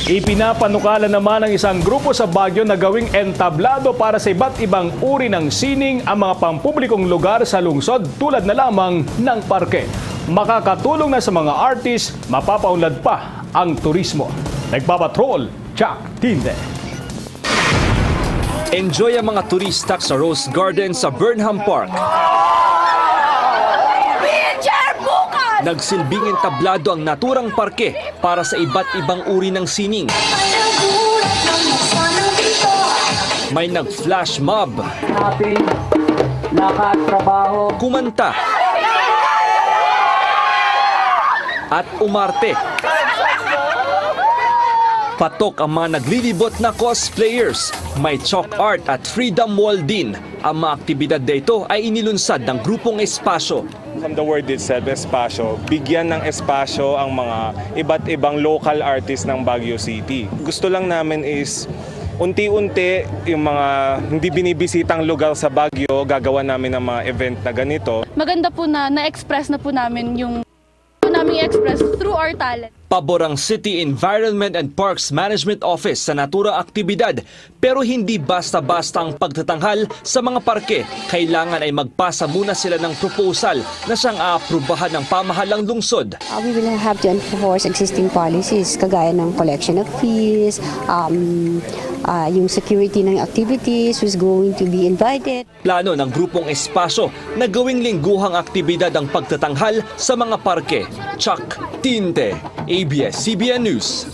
Ipinapanukala naman ng isang grupo sa Baguio na gawing entablado para sa iba't ibang uri ng sining ang mga pampublikong lugar sa lungsod tulad na lamang ng parke. Makakatulong na sa mga artist, mapapaunlad pa ang turismo. Nagpapatrol, Jack Tinde. Enjoy ang mga turista sa Rose Garden sa Burnham Park. Nagsilbing entablado ang naturang parke para sa iba't ibang uri ng sining. May nag-flash mob, kumanta, at umarte. Patok ang mga naglilibot na cosplayers. May chalk art at freedom wall din. Ang mga aktibidad dito ay inilunsad ng grupong Espasyo. From the word itself, espasyo, bigyan ng espasyo ang mga iba't ibang local artists ng Baguio City. Gusto lang namin is unti-unti yung mga hindi binibisitang lugar sa Baguio, gagawa namin ng mga event na ganito. Maganda po na na-express na po namin yung namin express through our talent. Pabor ang City Environment and Parks Management Office sa naturang aktibidad, pero hindi basta-basta ang pagtatanghal sa mga parke. Kailangan ay magpasa muna sila ng proposal na siyang aaprubahan ng pamahalang lungsod. We will have to enforce existing policies kagaya ng collection of fees, yung security ng activities who's going to be invited. Plano ng grupong Espasyo na gawing lingguhang aktibidad ang pagtatanghal sa mga parke. Chuck Tinte, ABS-CBN News.